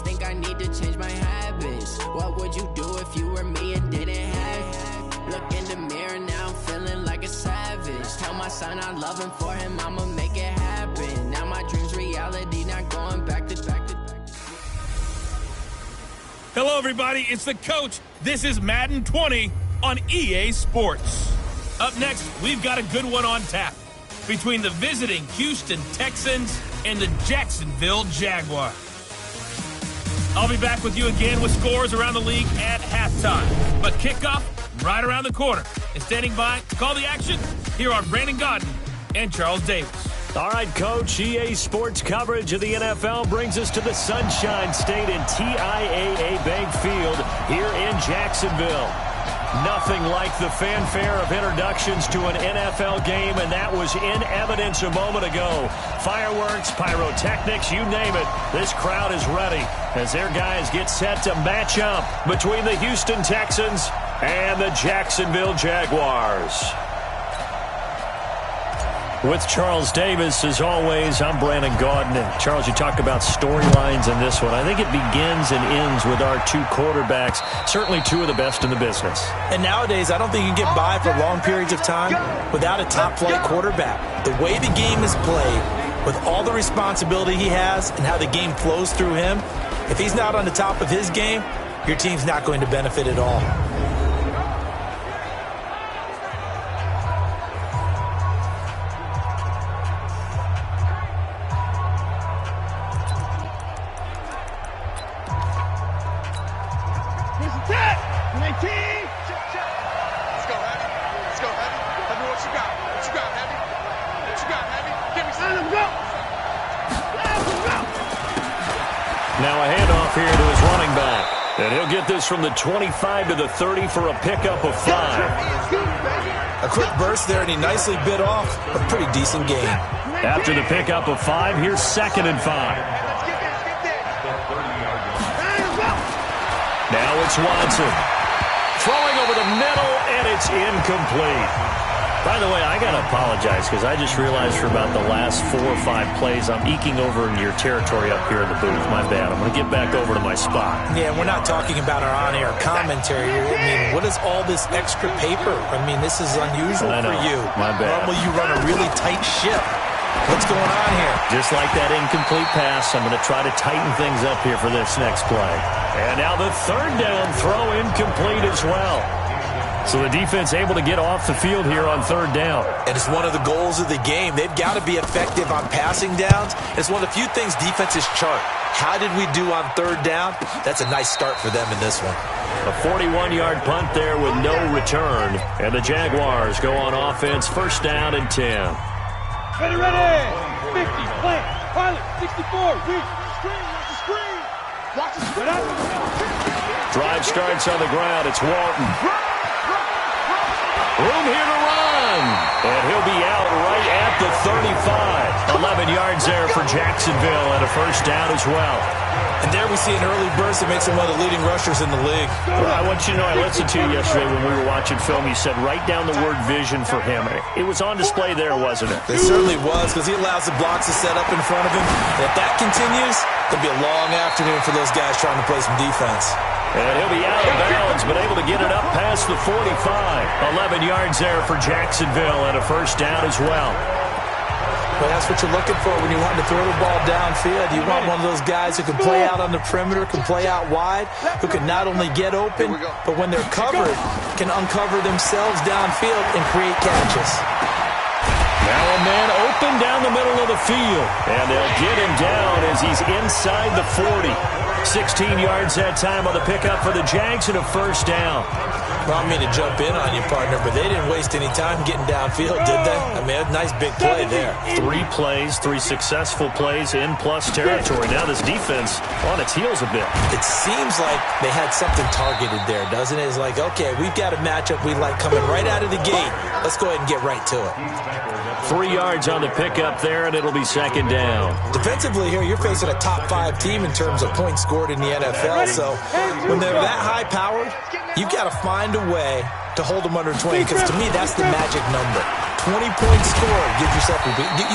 just think I need to change my habits. What would you do if you were me and didn't have it? Look in the mirror, now I'm feeling like a savage. Tell my son I love him, for him I'ma make it happen. Now my dream's reality, not going back to back to back. Hello, everybody. It's the coach. This is Madden 20 on EA Sports. Up next, we've got a good one on tap between the visiting Houston Texans and the Jacksonville Jaguars. I'll be back with you again with scores around the league at halftime. But kickoff right around the corner. And standing by to call the action, here are Brandon Gaudin and Charles Davis. All right, Coach, EA Sports coverage of the NFL brings us to the Sunshine State in TIAA Bank Field here in Jacksonville. Nothing like the fanfare of introductions to an NFL game, and that was in evidence a moment ago. Fireworks, pyrotechnics, you name it. This crowd is ready as their guys get set to match up between the Houston Texans and the Jacksonville Jaguars. With Charles Davis, as always, I'm Brandon Gaudin. And Charles, you talk about storylines in this one. I think it begins and ends with our two quarterbacks, certainly two of the best in the business. And nowadays, I don't think you can get by for long periods of time without a top-flight quarterback. The way the game is played, with all the responsibility he has and how the game flows through him, if he's not on the top of his game, your team's not going to benefit at all. Now a handoff here to his running back. And he'll get this from the 25 to the 30 for a pickup of 5. A quick burst there, and he nicely bit off a pretty decent gain. After the pickup of 5, here's 2nd and 5. Now it's Watson. Throwing over the middle, and it's incomplete. By the way, I got to apologize because I just realized for about the last 4 or 5 plays, I'm eking over into your territory up here in the booth. My bad. I'm going to get back over to my spot. Yeah, we're not talking about our on-air commentary. I mean, what is all this extra paper? I mean, this is unusual for you. My bad. Normally you run a really tight ship. What's going on here? Just like that incomplete pass, I'm going to try to tighten things up here for this next play. And now the 3rd down throw incomplete as well. So the defense able to get off the field here on 3rd down. And it's one of the goals of the game. They've got to be effective on passing downs. It's one of the few things defenses chart. How did we do on 3rd down? That's a nice start for them in this one. A 41-yard punt there with no return. And the Jaguars go on offense, 1st down and 10. Ready, 50, plant, pilot, 64, reach, screen, watch the screen. Watch the screen. Drive starts on the ground. It's Walton. Room here to run. And he'll be out right at the 35. 11 yards there for Jacksonville and a 1st down as well. And there we see an early burst that makes him one of the leading rushers in the league. Well, I want you to know, I listened to you yesterday when we were watching film. You said write down the word vision for him. It was on display there, wasn't it? It certainly was, because he allows the blocks to set up in front of him. And if that continues, it'll be a long afternoon for those guys trying to play some defense. And he'll be out of bounds, but able to get it up past the 45. 11 yards there for Jacksonville and a 1st down as well. Well, that's what you're looking for when you want to throw the ball downfield. You want one of those guys who can play out on the perimeter, can play out wide, who can not only get open, but when they're covered, can uncover themselves downfield and create catches. Now a man open down the middle of the field, and they'll get him down as he's inside the 40. 16 yards that time on the pickup for the Jags and a 1st down. Well, I mean to jump in on you, partner, but they didn't waste any time getting downfield, did they? I mean, a nice big play there. 3 plays, 3 successful plays in plus territory. Now this defense on its heels a bit. It seems like they had something targeted there, doesn't it? It's like, okay, we've got a matchup we like coming right out of the gate. Let's go ahead and get right to it. 3 yards on the pickup there, and it'll be second down. Defensively here, you're facing a top 5 team in terms of points scored in the NFL. So when they're that high-powered, you've got to find a way to hold them under 20, because to me, that's the magic number. 20 points scored, you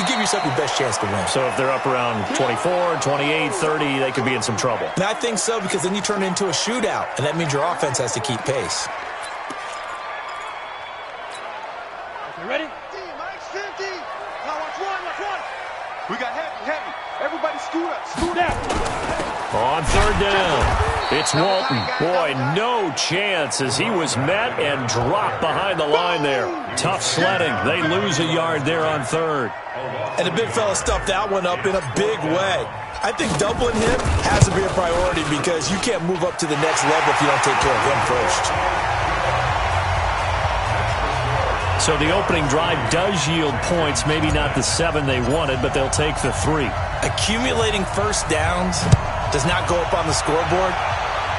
give yourself your best chance to win. So if they're up around 24, 28, 30, they could be in some trouble. And I think so, because then you turn it into a shootout, and that means your offense has to keep pace. Okay, ready? Now watch one. We got heavy. Everybody scoot out. On third down, it's Walton. Boy, no chance as he was met and dropped behind the line there. Tough sledding. They lose a yard there on third. And the big fella stuffed that one up in a big way. I think doubling him has to be a priority, because you can't move up to the next level if you don't take care of him first. So the opening drive does yield points, maybe not the 7 they wanted, but they'll take the 3. Accumulating first downs does not go up on the scoreboard,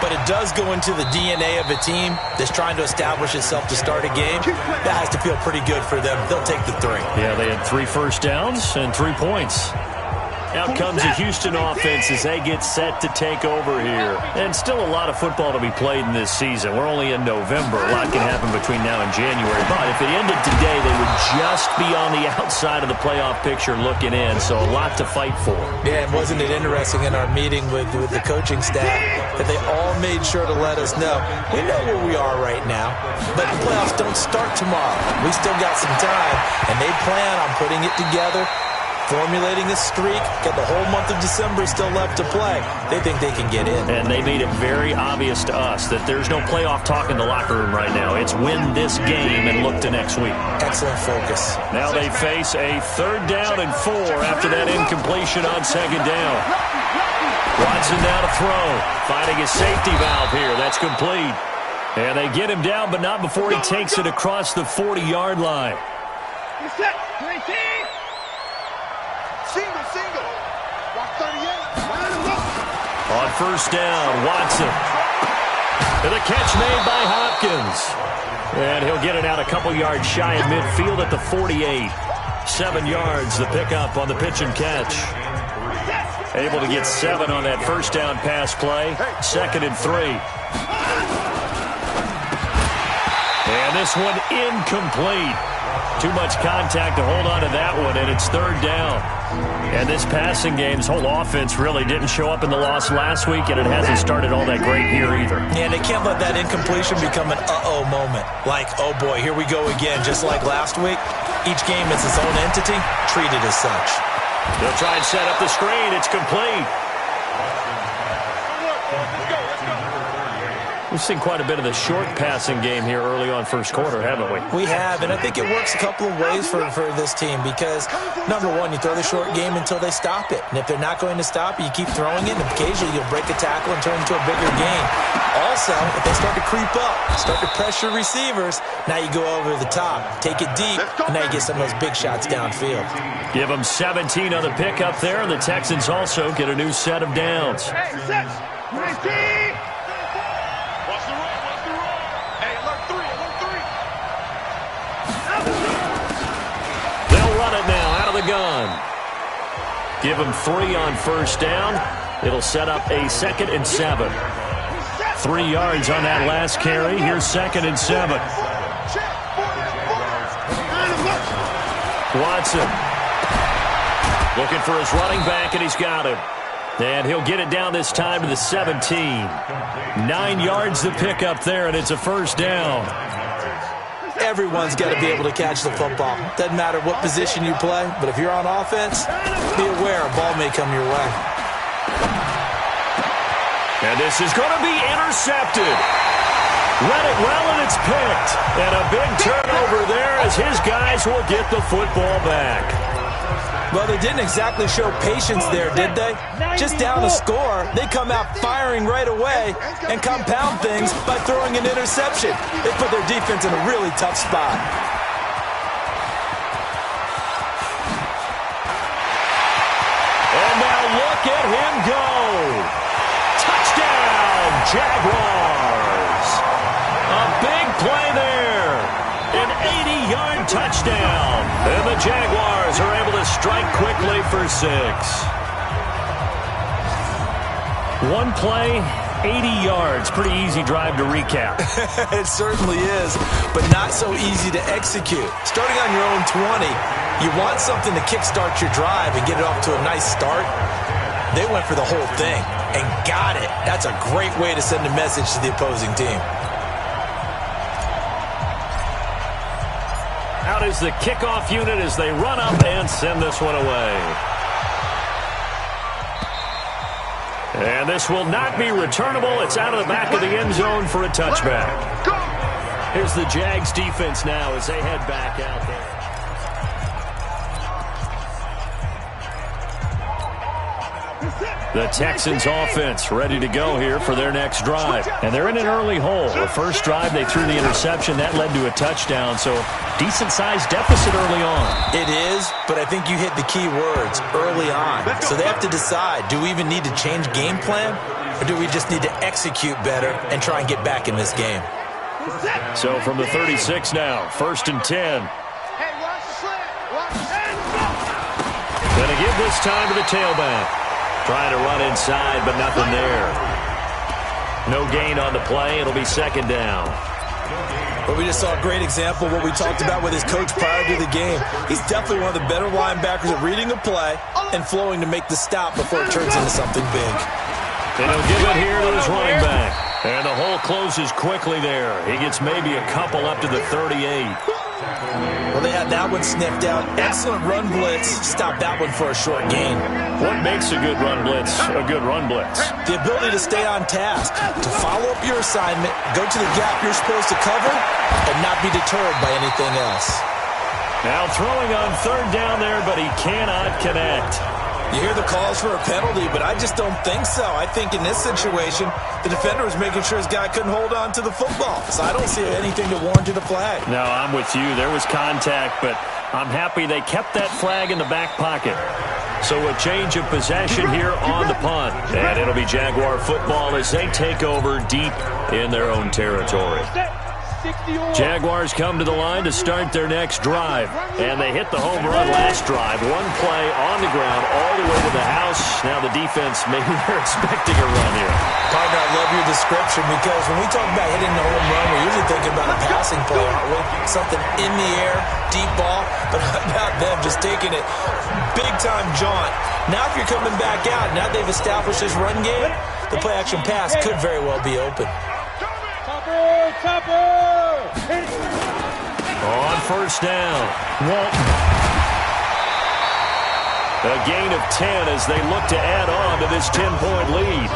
but it does go into the DNA of a team that's trying to establish itself to start a game. That has to feel pretty good for them. They'll take the 3. Yeah, they had 3 first downs and 3 points. Out comes the Houston offense as they get set to take over here. And still a lot of football to be played in this season. We're only in November. A lot can happen between now and January. But if it ended today, they would just be on the outside of the playoff picture looking in. So a lot to fight for. Yeah, and wasn't it interesting in our meeting with the coaching staff that they all made sure to let us know, we know where we are right now, but the playoffs don't start tomorrow. We still got some time, and they plan on putting it together, formulating a streak, got the whole month of December still left to play. They think they can get in. And they made it very obvious to us that there's no playoff talk in the locker room right now. It's win this game and look to next week. Excellent focus. Now they face a 3rd down and 4 after that incompletion on 2nd down. Watson now to throw. Finding a safety valve here. That's complete. And they get him down, but not before he takes it across the 40-yard line. Single. Watch 38. On first down, Watson. And the catch made by Hopkins. And he'll get it out a couple yards shy of midfield at the 48. 7 yards, the pickup on the pitch and catch. Able to get 7 on that first down pass play. 2nd and 3. And this one incomplete. Too much contact to hold on to that one, and it's 3rd down. And this passing game's whole offense really didn't show up in the loss last week, and it hasn't started all that great here either. Yeah, and they can't let that incompletion become an uh-oh moment. Like, oh boy, here we go again. Just like last week, each game is its own entity, treated as such. They'll try and set up the screen. It's complete. We've seen quite a bit of the short passing game here early on first quarter, haven't we? We have, and I think it works a couple of ways for this team because, number one, you throw the short game until they stop it. And if they're not going to stop it, you keep throwing it, and occasionally you'll break a tackle and turn it into a bigger game. Also, if they start to creep up, start to pressure receivers, now you go over the top, take it deep, and now you get some of those big shots downfield. Give them 17 on the pickup there, and the Texans also get a new set of downs. Hey, sets. Watch the run. Hey, alert 3. They'll run it now out of the gun. Give them 3 on first down. It'll set up a 2nd and 7. 3 yards on that last carry. Here's 2nd and 7. Watson looking for his running back, and he's got him. And he'll get it down this time to the 17. 9 yards to pick up there, and it's a first down. Everyone's got to be able to catch the football. Doesn't matter what position you play, but if you're on offense, be aware a ball may come your way. And this is going to be intercepted. Read it well, and it's picked. And a big turnover there as his guys will get the football back. Well, they didn't exactly show patience there, did they? Just down a score, they come out firing right away and compound things by throwing an interception. They put their defense in a really tough spot. And now look at him go. Touchdown, Jaguars. A big play there. An 80-yard touchdown. And the Jaguars are able to strike quickly for 6. One play, 80 yards. Pretty easy drive to recap. It certainly is, but not so easy to execute. Starting on your own 20, you want something to kickstart your drive and get it off to a nice start. They went for the whole thing and got it. That's a great way to send a message to the opposing team. Out is the kickoff unit as they run up and send this one away. And this will not be returnable. It's out of the back of the end zone for a touchback. Here's the Jags defense now as they head back out there. The Texans offense ready to go here for their next drive. And they're in an early hole. The first drive, they threw the interception. That led to a touchdown. So decent-sized deficit early on. It is, but I think you hit the key words, early on. So they have to decide, do we even need to change game plan? Or do we just need to execute better and try and get back in this game? So from the 36 now, 1st and 10. Going to give this time to the tailback. Trying to run inside, but nothing there. No gain on the play. It'll be 2nd down. But we just saw a great example of what we talked about with his coach prior to the game. He's definitely one of the better linebackers at reading a play and flowing to make the stop before it turns into something big. And he'll give it here to his running back. And the hole closes quickly there. He gets maybe a couple up to the 38. Well, they had that one sniffed out. Excellent run blitz. Stopped that one for a short gain. What makes a good run blitz a good run blitz? The ability to stay on task, to follow up your assignment, go to the gap you're supposed to cover, and not be deterred by anything else. Now throwing on 3rd down there, but he cannot connect. You hear the calls for a penalty, but I just don't think so. I think in this situation, the defender was making sure his guy couldn't hold on to the football. So I don't see anything to warrant a flag. No, I'm with you. There was contact, but I'm happy they kept that flag in the back pocket. So a change of possession here on the punt. And it'll be Jaguar football as they take over deep in their own territory. Jaguars come to the line to start their next drive. And they hit the home run last drive. One play on the ground all the way to the house. Now the defense, maybe they're expecting a run here. Partner, I love your description because when we talk about hitting the home run, we're usually thinking about a passing play, aren't we? Something in the air, deep ball. But how about them just taking it big-time jaunt? Now if you're coming back out, now they've established this run game, the play-action pass could very well be open. On 1st down, Walton. A gain of 10 as they look to add on to this 10-point lead.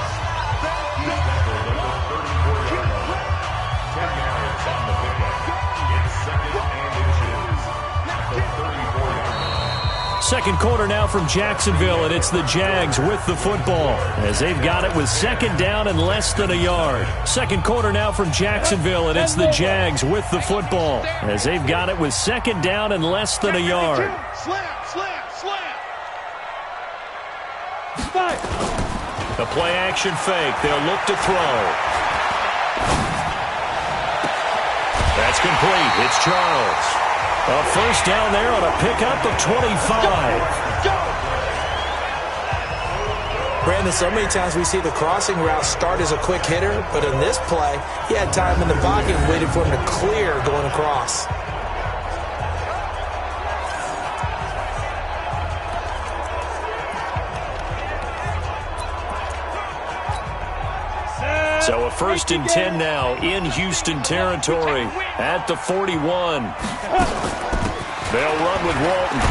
Second quarter now from Jacksonville, and it's the Jags with the football as they've got it with 2nd down and less than a yard. Second quarter now from Jacksonville, and it's the Jags with the football as they've got it with 2nd down and less than a yard. A play-action fake. They'll look to throw. That's complete. It's Charles. A 1st down there on a pickup of 25. Brandon, so many times we see the crossing route start as a quick hitter, but in this play, he had time in the pocket and waited for him to clear going across. So a 1st and 10 now in Houston territory at the 41. They'll run with Walton.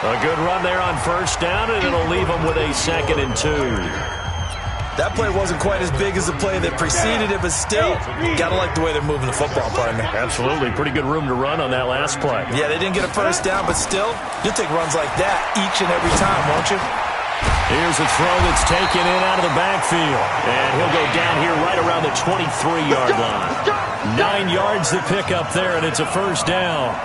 A good run there on 1st down, and it'll leave them with a 2nd and 2. That play wasn't quite as big as the play that preceded it, but still, got to like the way they're moving the football, partner. Absolutely. Pretty good room to run on that last play. Yeah, they didn't get a 1st down, but still, you'll take runs like that each and every time, won't you? Here's a throw that's taken in out of the backfield. And he'll go down here right around the 23-yard line. 9 yards to pick up there, and it's a 1st down.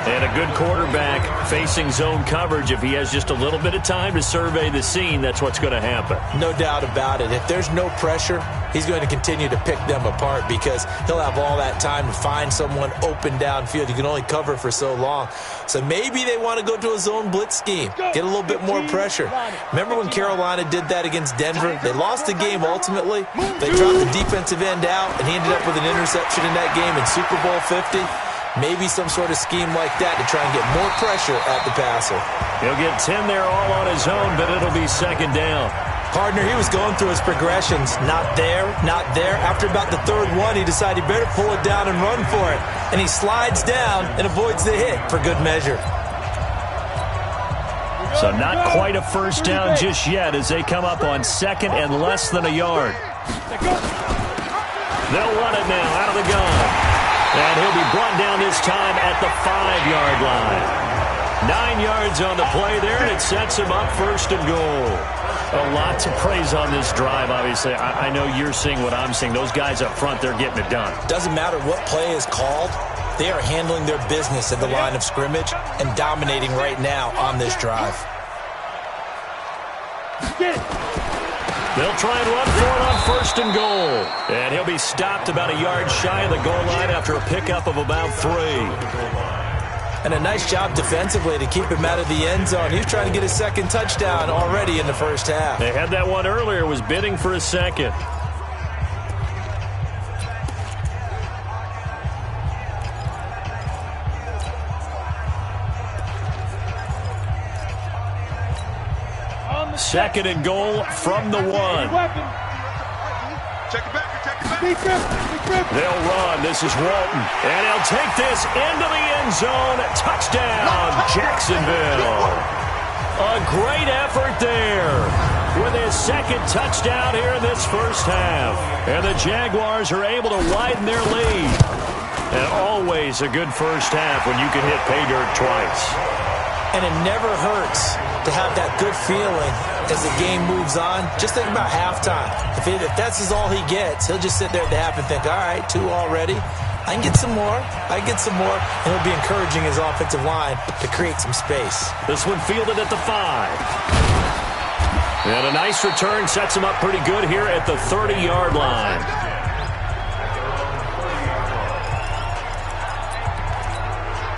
And a good quarterback facing zone coverage. If he has just a little bit of time to survey the scene, that's what's going to happen. No doubt about it. If there's no pressure, he's going to continue to pick them apart because he'll have all that time to find someone open downfield. You can only cover for so long. So maybe they want to go to a zone blitz scheme, get a little bit more pressure. Remember when Carolina did that against Denver? They lost the game ultimately. They dropped the defensive end out, and he ended up with an interception in that game in Super Bowl 50. Maybe some sort of scheme like that to try and get more pressure at the passer. He'll get 10 there all on his own, but it'll be second down. Partner, he was going through his progressions. Not there, not there. After about the third one, he decided he better pull it down and run for it. And he slides down and avoids the hit for good measure. So not quite a first down just yet as they come up on second and less than a yard. They'll run it now out of the gun. And he'll be brought down this time at the 5-yard line. 9 yards on the play there, and it sets him up first and goal. Lots of praise on this drive, obviously. I know you're seeing what I'm seeing. Those guys up front, they're getting it done. Doesn't matter what play is called. They are handling their business at the line of scrimmage and dominating right now on this drive. They'll try and run for it on first and goal. And he'll be stopped about a yard shy of the goal line after a pickup of about 3. And a nice job defensively to keep him out of the end zone. He was trying to get his second touchdown already in the first half. They had that one earlier, was bidding for a second. Second and goal from the 1. Check it back. Big grip. They'll run. This is Walton. And he'll take this into the end zone. Touchdown, Jacksonville. A great effort there with his second touchdown here in this first half. And the Jaguars are able to widen their lead. And always a good first half when you can hit pay dirt twice. And it never hurts to have that good feeling as the game moves on. Just think about halftime. If that's all he gets, he'll just sit there at the half and think, all right, 2 already. I can get some more. And he'll be encouraging his offensive line to create some space. This one fielded at the 5. And a nice return sets him up pretty good here at the 30-yard line.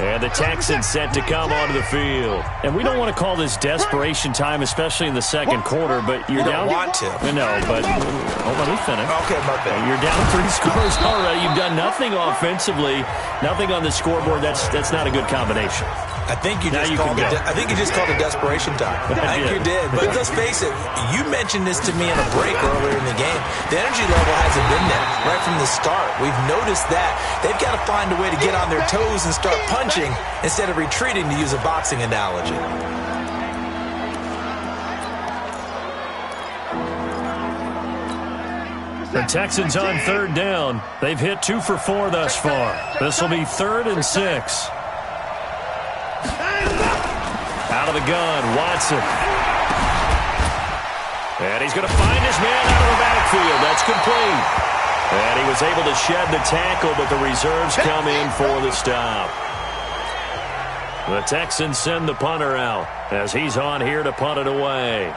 And the Texans set to come onto the field. And we don't want to call this desperation time, especially in the second quarter, but you're down. You don't want to. No, but hold on, let me finish. Okay, my bad. You're down 3 scores already. You've done nothing offensively, nothing on the scoreboard. That's not a good combination. I think you just called it desperation time. I think you did. But let's face it, you mentioned this to me in a break earlier in the game. The energy level hasn't been there right from the start. We've noticed that. They've got to find a way to get on their toes and start punching instead of retreating, to use a boxing analogy. The Texans on third down. They've hit 2 for 4 thus far. This will be 3rd and 6. Out of the gun, Watson. And he's going to find his man out of the backfield. That's complete. And he was able to shed the tackle, but the reserves come in for the stop. The Texans send the punter out as he's on here to punt it away.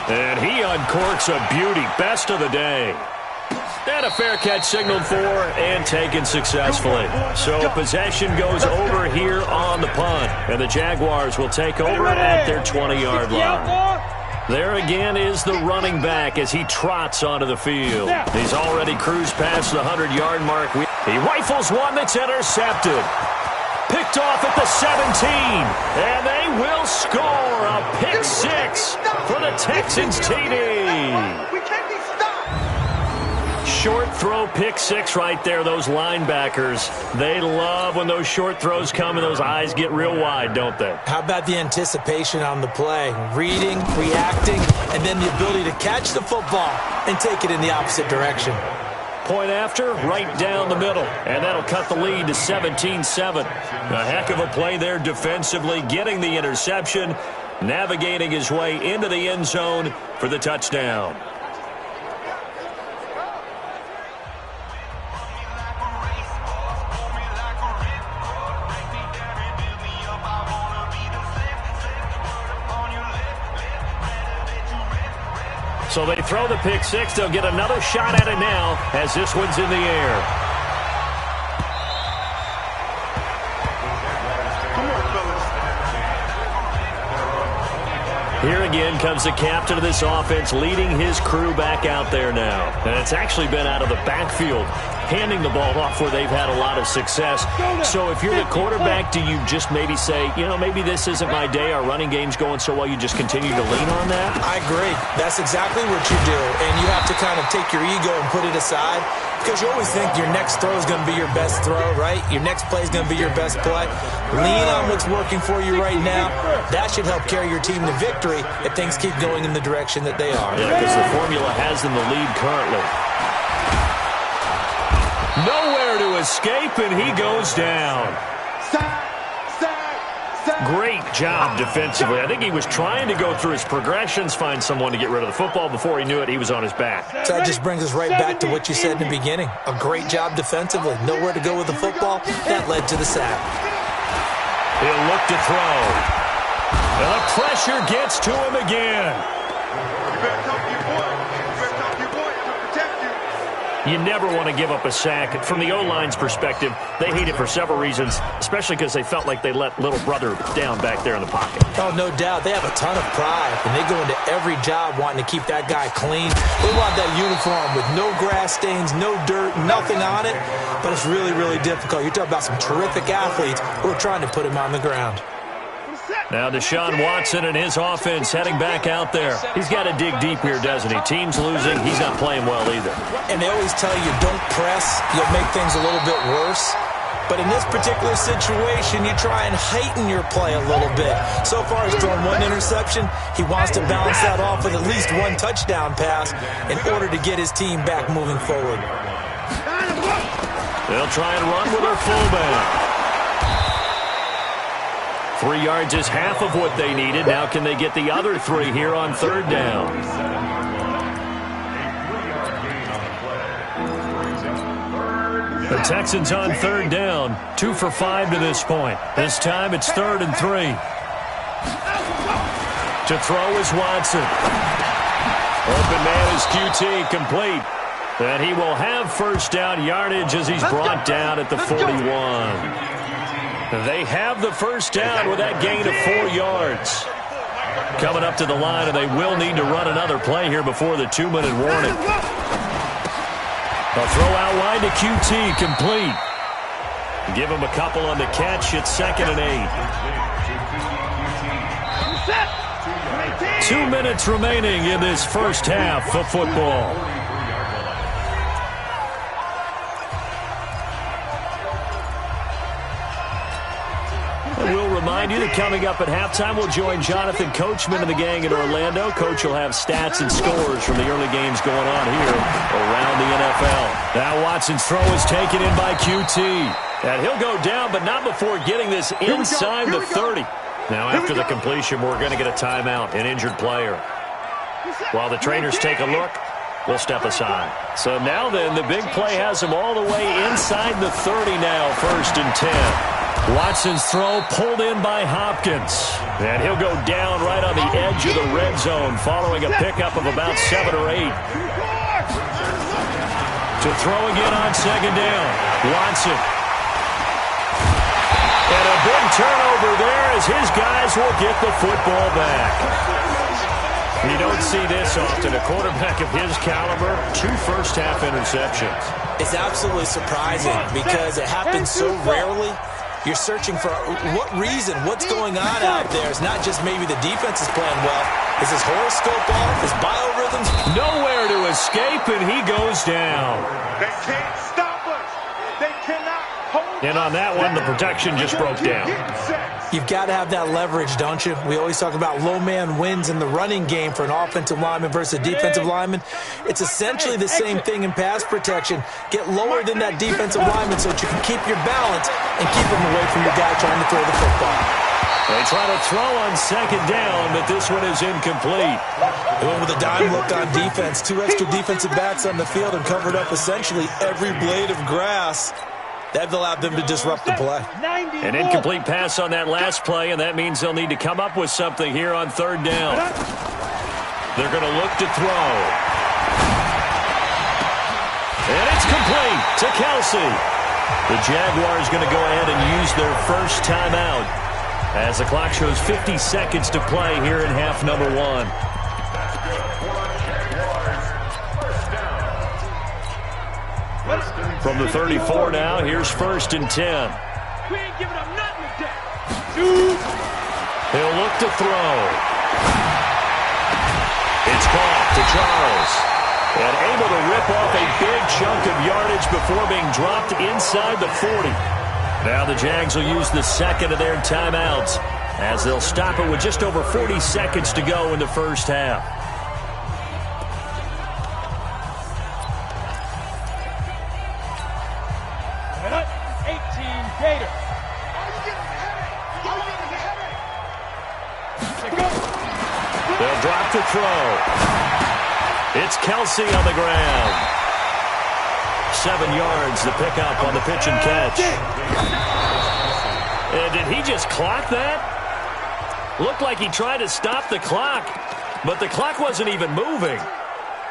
And he uncorks a beauty. Best of the day. And a fair catch signaled for and taken successfully. So possession goes over here on the punt. And the Jaguars will take over at their 20-yard line. There again is the running back as he trots onto the field. He's already cruised past the 100-yard mark. He rifles one that's intercepted. Picked off at the 17. And they will score a pick 6 for the Texans TD. Short throw, pick 6 right there. Those linebackers, they love when those short throws come and those eyes get real wide, don't they? How about the anticipation on the play? Reading, reacting, and then the ability to catch the football and take it in the opposite direction. Point after, right down the middle. And that'll cut the lead to 17-7. A heck of a play there defensively, getting the interception, navigating his way into the end zone for the touchdown. So they throw the pick six. They'll get another shot at it now as this one's in the air. Here again comes the captain of this offense, leading his crew back out there now. And it's actually been out of the backfield, handing the ball off where they've had a lot of success. So if you're the quarterback, do you just maybe say, you know, maybe this isn't my day, our running game's going so well, you just continue to lean on that? I agree. That's exactly what you do. And you have to kind of take your ego and put it aside, because you always think your next throw is going to be your best throw, right? Your next play is going to be your best play. Lean on what's working for you right now. That should help carry your team to victory if things keep going in the direction that they are. Yeah, because the formula has them the lead currently. Nowhere to escape, and he goes down. Great job defensively. I think he was trying to go through his progressions, find someone to get rid of the football. Before he knew it, he was on his back. So that just brings us right back to what you said in the beginning. A great job defensively. Nowhere to go with the football. That led to the sack. He'll look to throw. And the pressure gets to him again. You better talk to your boy. You better talk to your boy. I'm going to protect you. You never want to give up a sack. From the O-line's perspective, they hate it for several reasons, especially because they felt like they let little brother down back there in the pocket. Oh, no doubt. They have a ton of pride, and they go into every job wanting to keep that guy clean. They want that uniform with no grass stains, no dirt, nothing on it, but it's really, really difficult. You're talking about some terrific athletes who are trying to put him on the ground. Now Deshaun Watson and his offense heading back out there. He's got to dig deep here, doesn't he? Team's losing. He's not playing well either. And they always tell you, don't press. You'll make things a little bit worse. But in this particular situation, you try and heighten your play a little bit. So far, he's thrown one interception. He wants to balance that off with at least one touchdown pass in order to get his team back moving forward. They'll try and run with their fullback. 3 yards is half of what they needed. Now can they get the other 3 here on third down? The Texans on third down. 2 for 5 to this point. This time it's 3rd and 3. To throw is Watson. Open man is QT, complete. And he will have first down yardage as he's brought down at the 41. They have the first down with that gain of 4 yards. Coming up to the line, and they will need to run another play here before the 2-minute warning. A throw out wide to QT, complete. Give him a couple on the catch. It's 2nd and 8. 2 minutes remaining in this first half of football. We'll remind you that coming up at halftime, we'll join Jonathan Coachman and the gang in Orlando. Coach will have stats and scores from the early games going on here around the NFL. Now Watson's throw is taken in by QT. And he'll go down, but not before getting this inside the 30. Now after the completion, we're going to get a timeout, an injured player. While the trainers take a look, we'll step aside. So now then, the big play has him all the way inside the 30 now, 1st and 10. Watson's throw pulled in by Hopkins. And he'll go down right on the edge of the red zone following a pickup of about 7 or 8. To throw again on 2nd down. Watson. And a big turnover there as his guys will get the football back. You don't see this often. A quarterback of his caliber, 2 first-half interceptions. It's absolutely surprising because it happens so rarely. You're searching for what reason, what's going on out there. It's not just maybe the defense is playing well. Is his horoscope off? His biorhythms? Nowhere to escape, and he goes down. They can't stop us. They cannot hold. And on that one, the protection just broke down. You've got to have that leverage, don't you? We always talk about low man wins in the running game for an offensive lineman versus a defensive lineman. It's essentially the same thing in pass protection. Get lower than that defensive lineman so that you can keep your balance and keep him away from your guy trying to throw the football. They try to throw on 2nd down, but this one is incomplete. Going with a dime look on defense. 2 extra defensive backs on the field and covered up essentially every blade of grass. That allowed them to disrupt the play. An incomplete pass on that last play, and that means they'll need to come up with something here on 3rd down. They're going to look to throw. And it's complete to Kelce. The Jaguars going to go ahead and use their first timeout as the clock shows 50 seconds to play here in half number 1. From the 34 now, here's 1st and 10. We ain't giving up nothing today. He'll look to throw. It's caught to Charles. And able to rip off a big chunk of yardage before being dropped inside the 40. Now the Jags will use the second of their timeouts as they'll stop it with just over 40 seconds to go in the first half. And 18 Gator. They'll drop to throw. It's Kelce on the ground. 7 yards the pickup on the pitch and catch. And did he just clock that? Looked like he tried to stop the clock, but the clock wasn't even moving.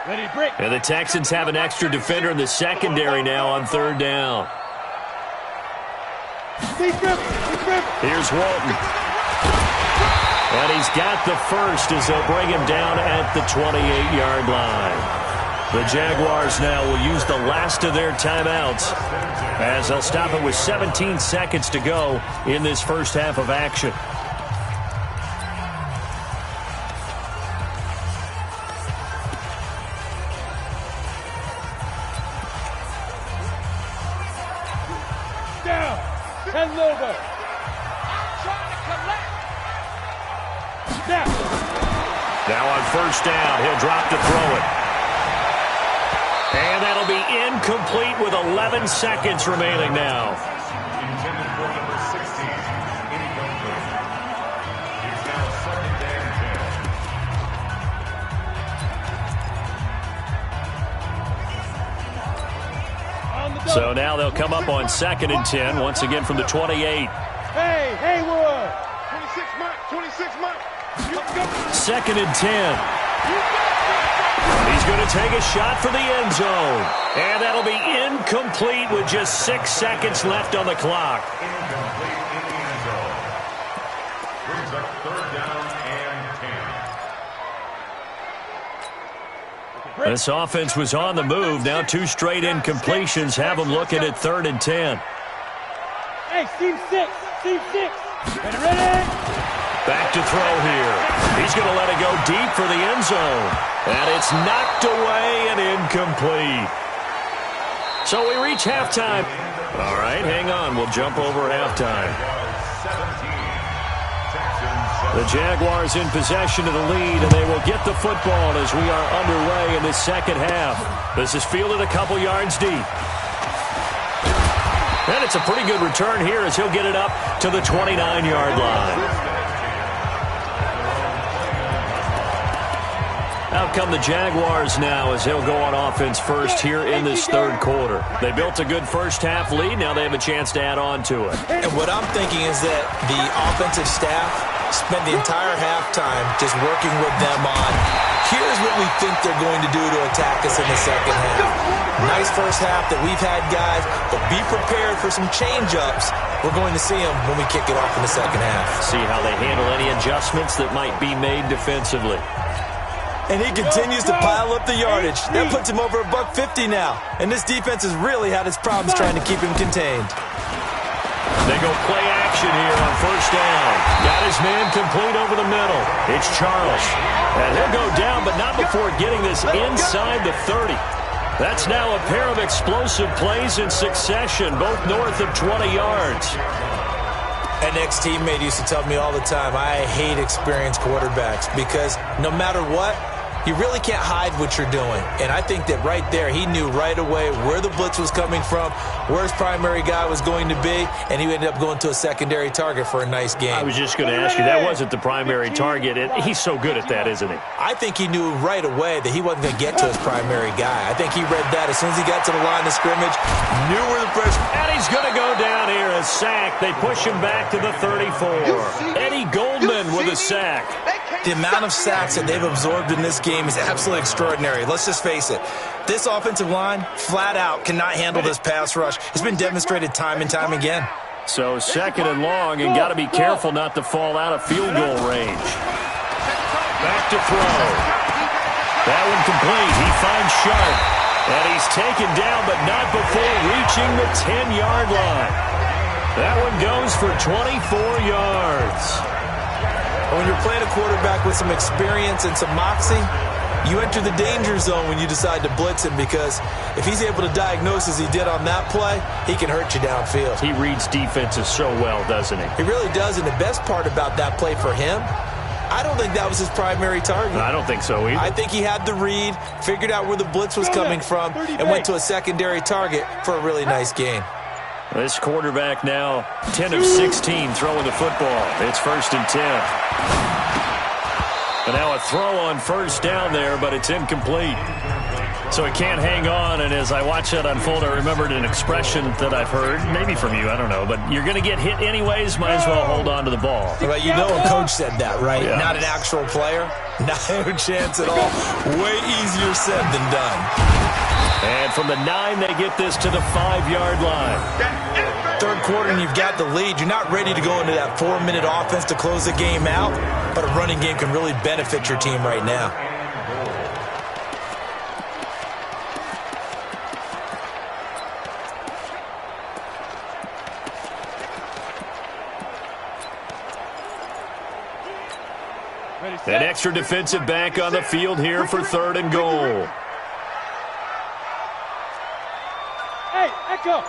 And the Texans have an extra defender in the secondary now on 3rd down. Here's Walton. And he's got the first as they'll bring him down at the 28-yard line. The Jaguars now will use the last of their timeouts as they'll stop it with 17 seconds to go in this first half of action. Down. 10 logo. I'm trying to collect. Now on 1st down, he'll drop to throw it. And that'll be incomplete with 11 seconds remaining now. Intended for number 16, incomplete. It's now 2nd and 10. So now they'll come up on 2nd and 10, once again from the 28. Hey, Haywood. 26 Mike. 2nd and 10. He's going to take a shot for the end zone. And that'll be incomplete with just 6 seconds left on the clock. Incomplete in the end zone. Brings up 3rd down and 10. This offense was on the move. Now 2 straight incompletions have them looking at 3rd and 10. Hey, Team 6. Ready? Back to throw here. He's going to let it go deep for the end zone. And it's knocked away and incomplete. So we reach halftime. All right, hang on. We'll jump over halftime. The Jaguars in possession of the lead, and they will get the football as we are underway in the second half. This is fielded a couple yards deep. And it's a pretty good return here as he'll get it up to the 29-yard line. Out come the Jaguars now as they'll go on offense first here in this 3rd quarter. They built a good first half lead. Now they have a chance to add on to it. And what I'm thinking is that the offensive staff spent the entire halftime just working with them on, here's what we think they're going to do to attack us in the second half. Nice first half that we've had, guys, but be prepared for some change-ups. We're going to see them when we kick it off in the second half. See how they handle any adjustments that might be made defensively. And he continues to pile up the yardage. That puts him over $150 now. And this defense has really had its problems trying to keep him contained. They go play action here on 1st down. Got his man complete over the middle. It's Charles. And he'll go down, but not before getting this inside the 30. That's now a pair of explosive plays in succession, both north of 20 yards. An ex-teammate used to tell me all the time, I hate experienced quarterbacks because no matter what, you really can't hide what you're doing. And I think that right there, he knew right away where the blitz was coming from, where his primary guy was going to be, and he ended up going to a secondary target for a nice game. I was just going to ask you, that wasn't the primary target. He's so good at that, isn't he? I think he knew right away that he wasn't going to get to his primary guy. I think he read that as soon as he got to the line of scrimmage, knew where the pressure. And he's going to go down here, a sack. They push him back to the 34. Eddie Goldman with a sack. The amount of sacks that they've absorbed in this game is absolutely extraordinary. Let's just face it. This offensive line, flat out, cannot handle this pass rush. It's been demonstrated time and time again. So 2nd and long, and got to be careful not to fall out of field goal range. Back to throw. That one complete. He finds Sharp. And he's taken down, but not before reaching the 10-yard line. That one goes for 24 yards. When you're playing a quarterback with some experience and some moxie, you enter the danger zone when you decide to blitz him, because if he's able to diagnose as he did on that play, he can hurt you downfield. He reads defenses so well, doesn't he? He really does, and the best part about that play for him, I don't think that was his primary target. I don't think so either. I think he had the read, figured out where the blitz was coming from, and went to a secondary target for a really nice gain. This quarterback now 10 of 16 throwing the football. It's 1st and 10. And now a throw on 1st down there, but it's incomplete. So he can't hang on, and as I watch that unfold, I remembered an expression that I've heard, maybe from you, I don't know, but you're going to get hit anyways, might as well hold on to the ball. Well, you know a coach said that, right? Yeah. Not an actual player. No chance at all. Way easier said than done. And from the 9, they get this to the 5-yard line. 3rd quarter, and you've got the lead. You're not ready to go into that 4-minute offense to close the game out, but a running game can really benefit your team right now. An extra defensive back on the field here for 3rd and goal. Hey, Echo.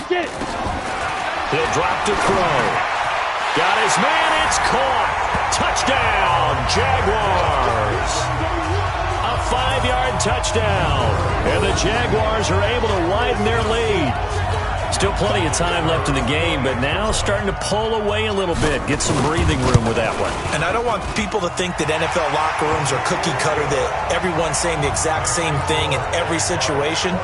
Get it. He'll drop to throw. Got his man. It's caught. Touchdown, Jaguars. A 5-yard touchdown. And the Jaguars are able to widen their lead. Still plenty of time left in the game, but now starting to pull away a little bit. Get some breathing room with that one. And I don't want people to think that NFL locker rooms are cookie cutter, that everyone's saying the exact same thing in every situation.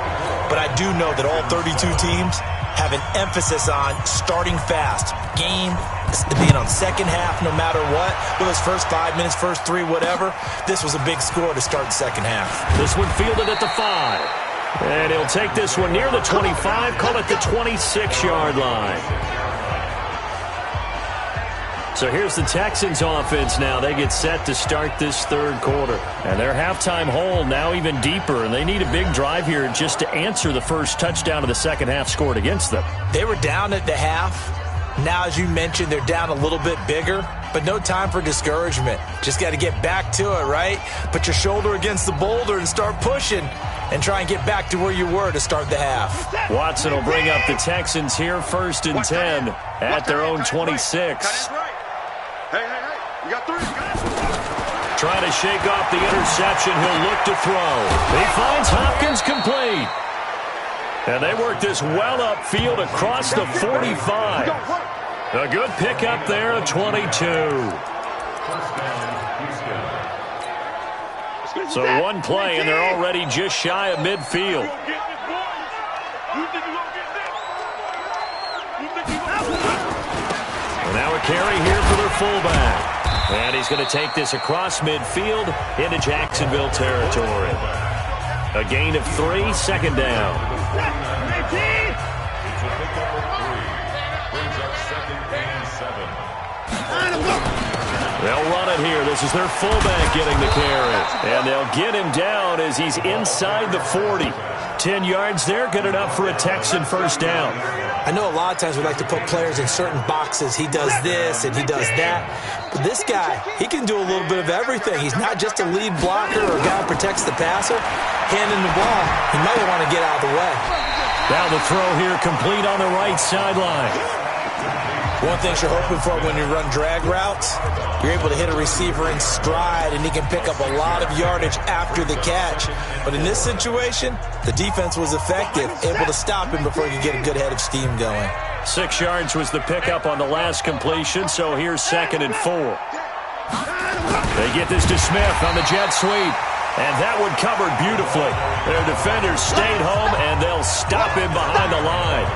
But I do know that all 32 teams have an emphasis on starting fast. Game being on second half no matter what. With those first 5 minutes, first 3, whatever. This was a big score to start the second half. This one fielded at the 5. And he'll take this one near the 25, call it the 26-yard line. So here's the Texans offense now. They get set to start this 3rd quarter. And their halftime hole now even deeper, and they need a big drive here just to answer the first touchdown of the second half scored against them. They were down at the half. Now, as you mentioned, they're down a little bit bigger, but no time for discouragement. Just got to get back to it, right? Put your shoulder against the boulder and start pushing and try and get back to where you were to start the half. Watson will bring up the Texans here 1st and 10 at their own 26. Hey, you got 3. Trying to shake off the interception. He'll look to throw. He finds Hopkins complete. And they work this well upfield across the 45. A good pickup there at 22. So one play, and they're already just shy of midfield. And now a carry here for their fullback. And he's going to take this across midfield into Jacksonville territory. A gain of 3, 2nd down. They'll run it here. This is their fullback getting the carry. And they'll get him down as he's inside the 40. 10 yards there, good enough for a Texan 1st down. I know a lot of times we like to put players in certain boxes. He does this and he does that. But this guy, he can do a little bit of everything. He's not just a lead blocker or a guy who protects the passer. Handing the ball, he might want to get out of the way. Now the throw here complete on the right sideline. One thing you're hoping for when you run drag routes, you're able to hit a receiver in stride, and he can pick up a lot of yardage after the catch. But in this situation, the defense was effective, able to stop him before he could get a good head of steam going. 6 yards was the pickup on the last completion, so here's 2nd and 4. They get this to Smith on the jet sweep. And that one covered beautifully. Their defenders stayed home, and they'll stop him behind the line.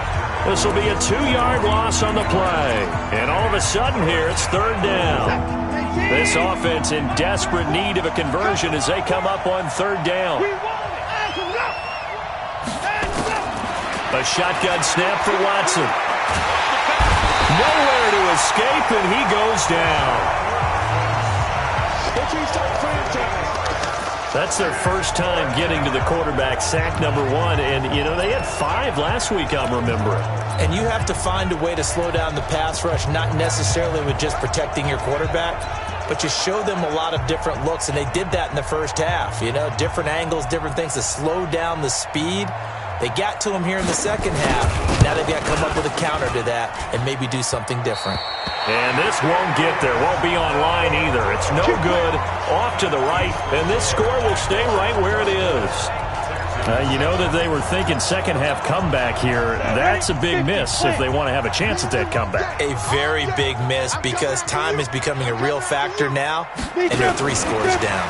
This will be a 2-yard loss on the play. And all of a sudden here, it's 3rd down. This offense in desperate need of a conversion as they come up on third down. A shotgun snap for Watson. Nowhere to escape, and he goes down. That's their first time getting to the quarterback, sack number 1. And, they had 5 last week, I'm remembering. And you have to find a way to slow down the pass rush, not necessarily with just protecting your quarterback, but you show them a lot of different looks, and they did that in the first half. Different angles, different things to slow down the speed. They got to him here in the second half. Now they've got to come up with a counter to that and maybe do something different. And this won't get there. Won't be online either. It's no good. Off to the right. And this score will stay right where it is. You know that they were thinking second half comeback here. That's a big miss if they want to have a chance at that comeback. A very big miss because time is becoming a real factor now, and they're 3 scores down.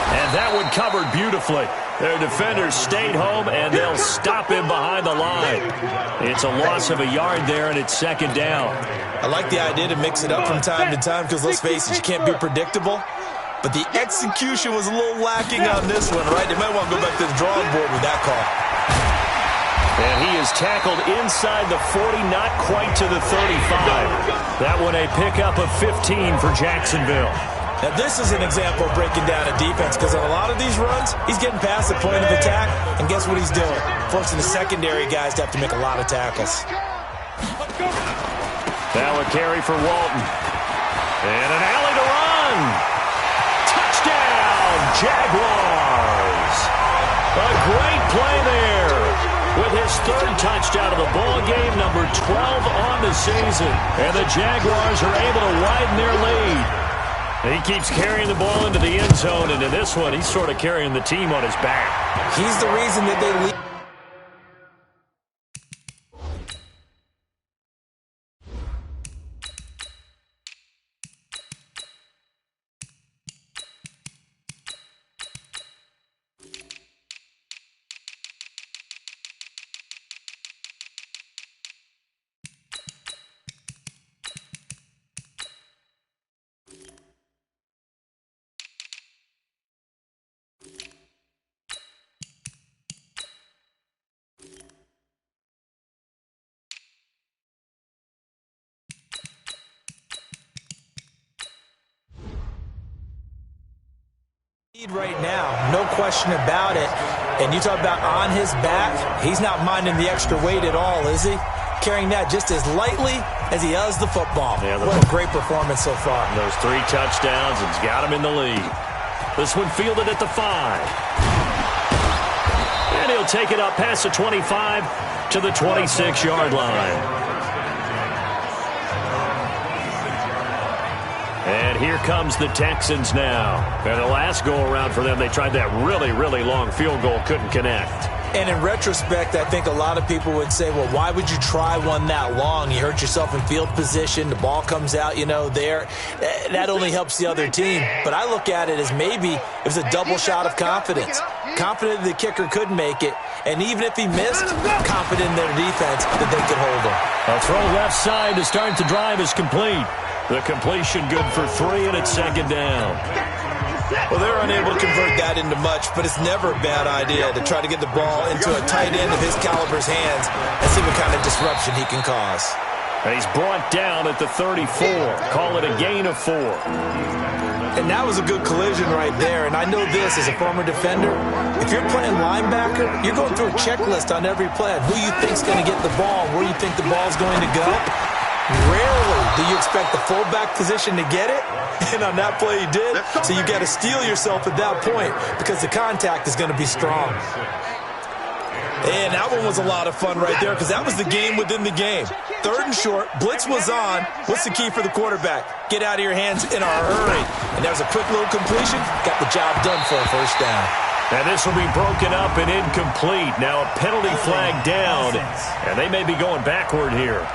And that one covered beautifully. Their defenders stayed home, and they'll stop him behind the line. It's a loss of a yard there, and it's second down. I like the idea to mix it up from time to time because, let's face it, you can't be predictable. But the execution was a little lacking on this one, right? They might want to go back to the drawing board with that call. And he is tackled inside the 40, not quite to the 35. That one a pickup of 15 for Jacksonville. Now, this is an example of breaking down a defense because on a lot of these runs, he's getting past the point of attack, and guess what he's doing? Forcing the secondary guys to have to make a lot of tackles. Now a carry for Walton. And an alley to run. Touchdown, Jaguars. A great play there. With his 3rd touchdown of the ball game, number 12 on the season. And the Jaguars are able to widen their lead. He keeps carrying the ball into the end zone, and in this one, he's sort of carrying the team on his back. He's the reason that they lead. Right now, no question about it. And you talk about on his back, he's not minding the extra weight at all, is he? Carrying that just as lightly as he does the football. Yeah, what a great performance so far. Those 3 touchdowns has got him in the lead. This one fielded at the 5. And he'll take it up past the 25 to the 26-yard line. And here comes the Texans now. And the last go-around for them, they tried that really, really long field goal, couldn't connect. And in retrospect, I think a lot of people would say, well, why would you try one that long? You hurt yourself in field position. The ball comes out, there. That only helps the other team. But I look at it as maybe it was a double shot of confidence. Confident the kicker could make it. And even if he missed, confident in their defense that they could hold him. A throw left side to start the drive is complete. The completion good for 3, and it's second down. Well, they're unable to convert that into much, but it's never a bad idea to try to get the ball into a tight end of his caliber's hands and see what kind of disruption he can cause. And he's brought down at the 34. Call it a gain of 4. And that was a good collision right there. And I know this as a former defender. If you're playing linebacker, you're going through a checklist on every play on who you think's going to get the ball, where you think the ball's going to go. Rarely do you expect the fullback position to get it, and on that play he did. So you got to steel yourself at that point because the contact is going to be strong. And that one was a lot of fun right there because that was the game within the game. 3rd and short, blitz was on. What's the key for the quarterback? Get out of your hands in a hurry. And that was a quick little completion. Got the job done for a first down. And this will be broken up and incomplete. Now a penalty flag down, and they may be going backward here.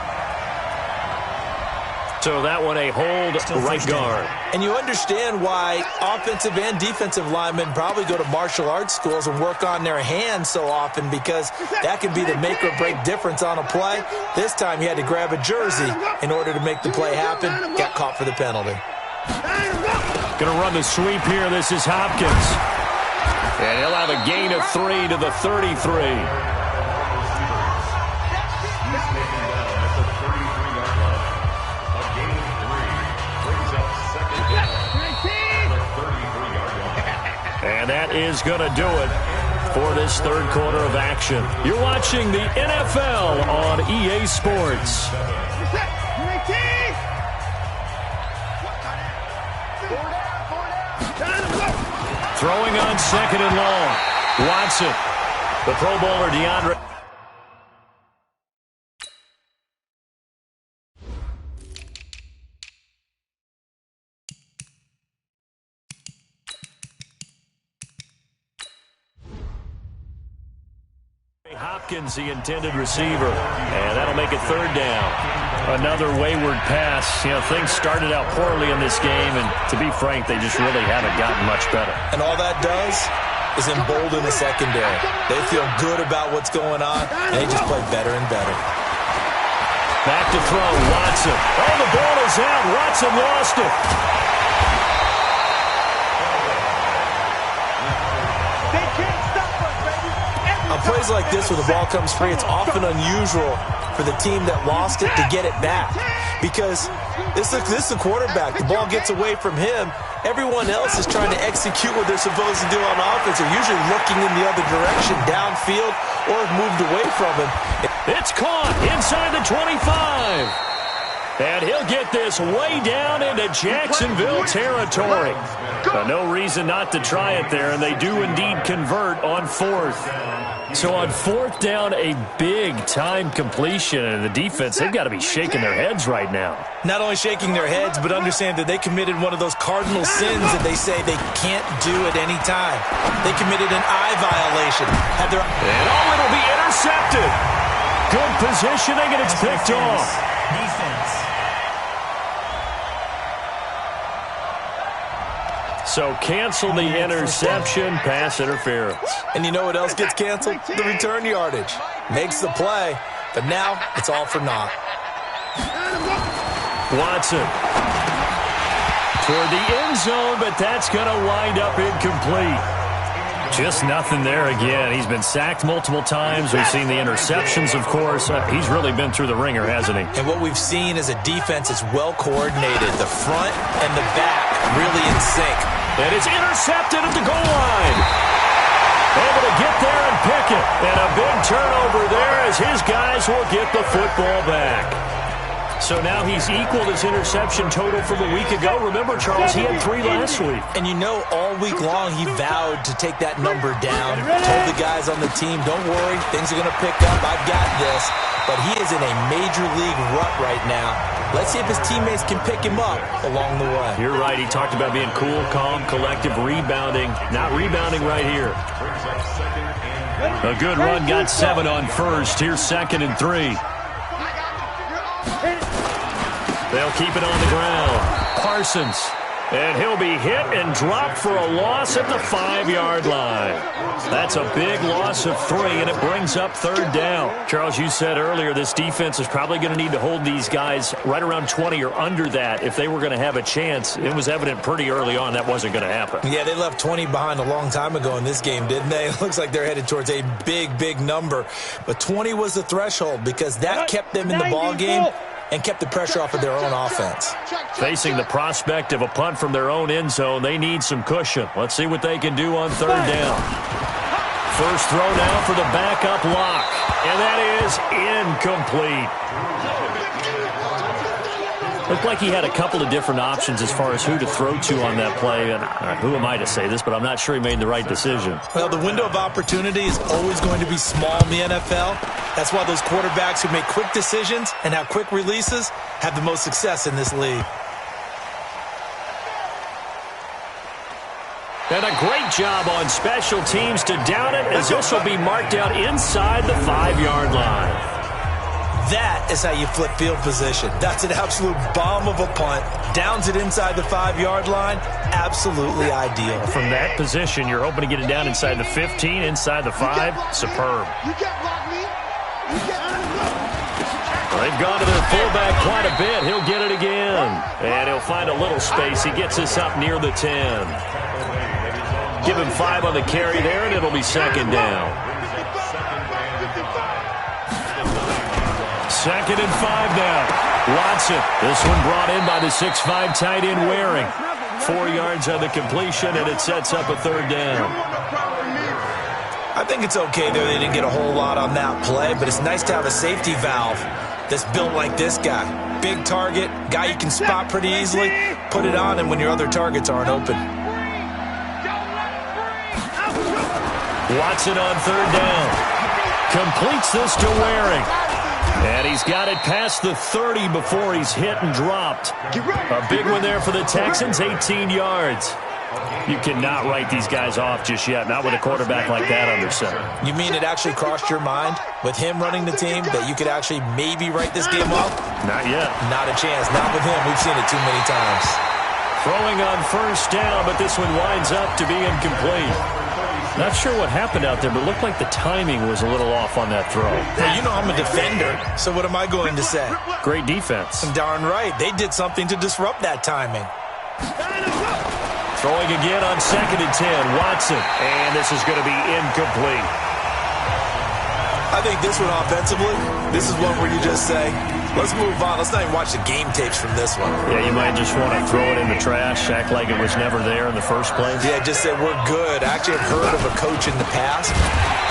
So that one a hold right guard. And you understand why offensive and defensive linemen probably go to martial arts schools and work on their hands so often because that can be the make or break difference on a play. This time he had to grab a jersey in order to make the play happen. Got caught for the penalty. Going to run the sweep here. This is Hopkins. And he'll have a gain of 3 to the 33. And that is going to do it for this third quarter of action. You're watching the NFL on EA Sports. Throwing on second and long. Watson. The Pro Bowler DeAndre. Hopkins, the intended receiver, and that'll make it third down. Another wayward pass. You know, things started out poorly in this game, and to be frank, they just really haven't gotten much better. And all that does is embolden the secondary. They feel good about what's going on, and they just play better and better. Back to throw, Watson. Oh, the ball is out. Watson lost it. On plays like this where the ball comes free, it's often unusual for the team that lost it to get it back. Because this is the quarterback. The ball gets away from him. Everyone else is trying to execute what they're supposed to do on offense. They're usually looking in the other direction, downfield, or have moved away from him. It's caught inside the 25. And he'll get this way down into Jacksonville territory. No reason not to try it there, and they do indeed convert on fourth. So on fourth down, a big-time completion, and the defense, they've got to be shaking their heads right now. Not only shaking their heads, but understand that they committed one of those cardinal sins that they say they can't do at any time. They committed an eye violation. It'll be intercepted. Good positioning, and it's picked off. Defense. So cancel the interception, pass interference. And you know what else gets canceled? The return yardage. Makes the play, but now it's all for naught. Watson. Toward the end zone, but that's going to wind up incomplete. Just nothing there again. He's been sacked multiple times. We've seen the interceptions, of course. He's really been through the ringer, hasn't he? And what we've seen is a defense that's well coordinated. The front and the back really in sync. And it's intercepted at the goal line. Able to get there and pick it. And a big turnover there as his guys will get the football back. So now he's equaled his interception total from a week ago. Remember, Charles, he had 3 last week. And you know, all week long he vowed to take that number down. Told the guys on the team, don't worry, things are going to pick up. I've got this. But he is in a major league rut right now. Let's see if his teammates can pick him up along the way. You're right. He talked about being cool, calm, collective, rebounding. Not rebounding right here. A good run, got 7 on first. Here's 2nd and 3. They'll keep it on the ground. Parsons. And he'll be hit and dropped for a loss at the 5-yard line. That's a big loss of 3, and it brings up 3rd down. Charles, you said earlier this defense is probably going to need to hold these guys right around 20 or under that if they were going to have a chance. It was evident pretty early on that wasn't going to happen. Yeah, they left 20 behind a long time ago in this game, didn't they? It looks like they're headed towards a big, big number. But 20 was the threshold because that kept them in the ball game and kept the pressure off of their own offense. Facing the prospect of a punt from their own end zone, they need some cushion. Let's see what they can do on 3rd down. First throw now for the backup lock, and that is incomplete. Looked like he had a couple of different options as far as who to throw to on that play. And who am I to say this, but I'm not sure he made the right decision. Well, the window of opportunity is always going to be small in the NFL. That's why those quarterbacks who make quick decisions and have quick releases have the most success in this league. And a great job on special teams to down it, as this will be marked out inside the 5-yard line. That is how you flip field position. That's an absolute bomb of a punt. Downs it inside the 5-yard line. Absolutely ideal. From that position, you're hoping to get it down inside the 15, inside the 5. Superb. They've gone to their fullback quite a bit. He'll get it again. And he'll find a little space. He gets us up near the 10. Give him 5 on the carry there, and it'll be second down. 2nd and 5 now. Watson. This one brought in by the 6'5" tight end Waring. 4 yards on the completion, and it sets up a 3rd down. I think it's okay there. They didn't get a whole lot on that play, but it's nice to have a safety valve that's built like this guy. Big target, guy you can spot pretty easily. Put it on him when your other targets aren't open. Watson on 3rd down. Completes this to Waring. And he's got it past the 30 before he's hit and dropped. A big one there for the Texans, 18 yards. You cannot write these guys off just yet, not with a quarterback like that under center. You mean it actually crossed your mind with him running the team that you could actually maybe write this game off? Not yet. Not a chance. Not with him. We've seen it too many times. Throwing on 1st down, but this one winds up to be incomplete. Not sure what happened out there, but it looked like the timing was a little off on that throw. Well, you know I'm a defender, so what am I going to say? Great defense. Darn right. They did something to disrupt that timing. Throwing again on 2nd and 10. Watson. And this is going to be incomplete. I think this one offensively, this is one where you just say, let's move on. Let's not even watch the game tapes from this one. Yeah, you might just want to throw it in the trash, act like it was never there in the first place. Yeah, just say we're good. I actually have heard of a coach in the past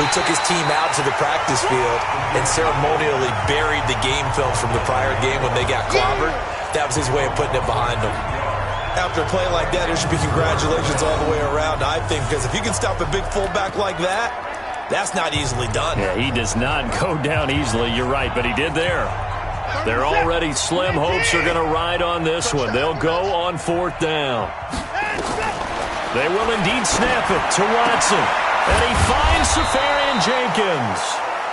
who took his team out to the practice field and ceremonially buried the game film from the prior game when they got clobbered. That was his way of putting it behind them. After a play like that, there should be congratulations all the way around, I think, because if you can stop a big fullback like that, that's not easily done. Yeah, he does not go down easily. You're right, but he did there. They're already slim hopes are going to ride on this one. They'll go on 4th down. They will indeed snap it to Watson. And he finds Safarian Jenkins.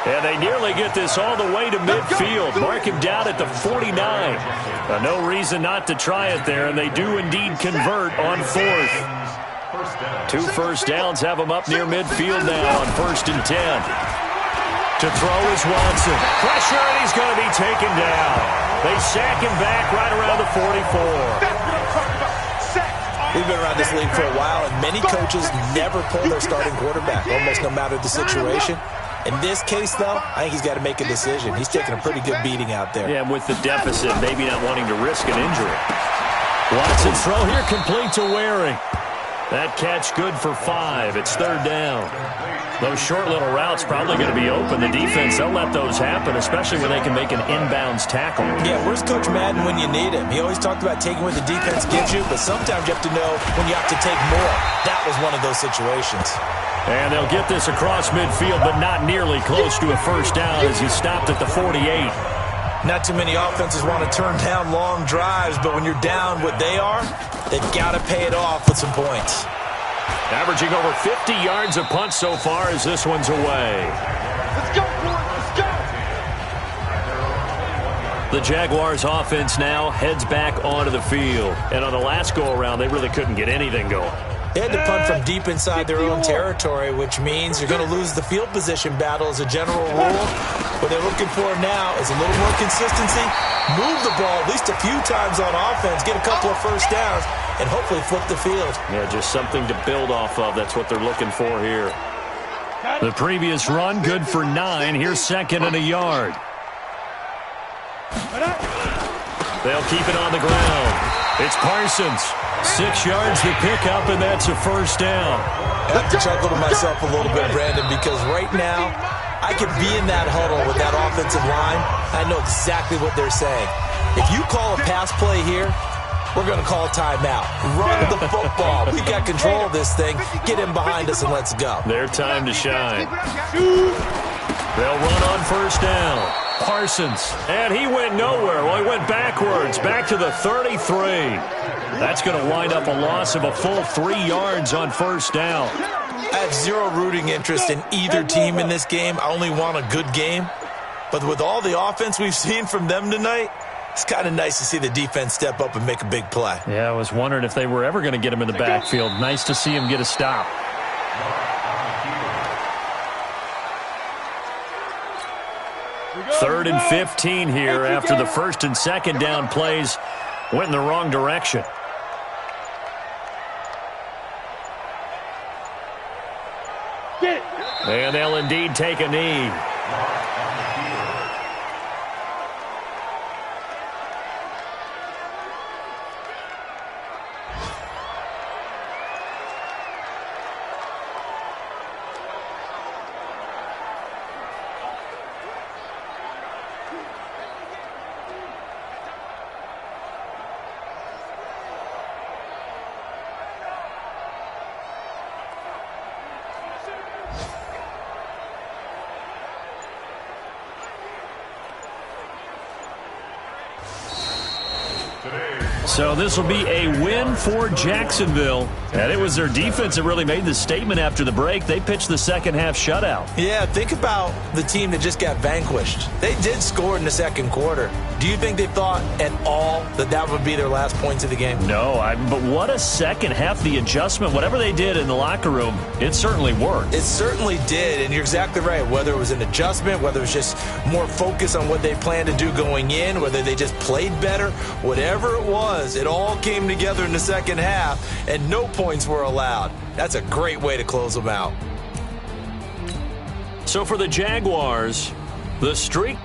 And they nearly get this all the way to midfield. Mark him down at the 49. No reason not to try it there, and they do indeed convert on 4th. 2 first downs have him up near midfield now on 1st and 10. To throw is Watson. Pressure, and he's going to be taken down. They sack him back right around the 44. We've been around this league for a while, and many coaches never pull their starting quarterback, almost no matter the situation. In this case, though, I think he's got to make a decision. He's taking a pretty good beating out there. Yeah, and with the deficit, maybe not wanting to risk an injury. Watson's throw here complete to Waring. That catch good for 5. It's 3rd down. Those short little routes probably going to be open. The defense, they'll let those happen, especially when they can make an inbounds tackle. Yeah, where's Coach Madden when you need him? He always talked about taking what the defense gives you, but sometimes you have to know when you have to take more. That was one of those situations. And they'll get this across midfield, but not nearly close to a 1st down as he stopped at the 48. Not too many offenses want to turn down long drives, but when you're down what they are, they've got to pay it off with some points. Averaging over 50 yards a punt so far as this one's away. Let's go, boys. Let's go. The Jaguars offense now heads back onto the field. And on the last go-around, they really couldn't get anything going. They had to punt from deep inside their own territory, which means you're going to lose the field position battle as a general rule. What they're looking for now is a little more consistency, move the ball at least a few times on offense, get a couple of first downs, and hopefully flip the field. Yeah, just something to build off of. That's what they're looking for here. The previous run, good for 9. Here's 2nd and a yard. They'll keep it on the ground. It's Parsons. 6 yards to pick up, and that's a 1st down. I have to chuckle to myself a little bit, Brandon, because right now I could be in that huddle with that offensive line. I know exactly what they're saying. If you call a pass play here, we're going to call a timeout. Run the football. We've got control of this thing. Get in behind us and let's go. Their time to shine. They'll run on 1st down. Parsons. And he went nowhere. Well, he went backwards. Back to the 33. That's going to wind up a loss of a full 3 yards on 1st down. I have zero rooting interest in either team in this game. I only want a good game. But with all the offense we've seen from them tonight, it's kind of nice to see the defense step up and make a big play. Yeah, I was wondering if they were ever going to get him in the backfield. Nice to see him get a stop. 3rd and 15 here after the first and second down plays went in the wrong direction. And they'll indeed take a knee. So this will be a win for Jacksonville. And it was their defense that really made the statement after the break. They pitched the second half shutout. Yeah, think about the team that just got vanquished. They did score in the second quarter. Do you think they thought at all that that would be their last points of the game? No, but what a second half. The adjustment, whatever they did in the locker room, it certainly worked. It certainly did, and you're exactly right. Whether it was an adjustment, whether it was just more focus on what they planned to do going in, whether they just played better, whatever it was, it all came together in the second half, and no points were allowed. That's a great way to close them out. So for the Jaguars, the streak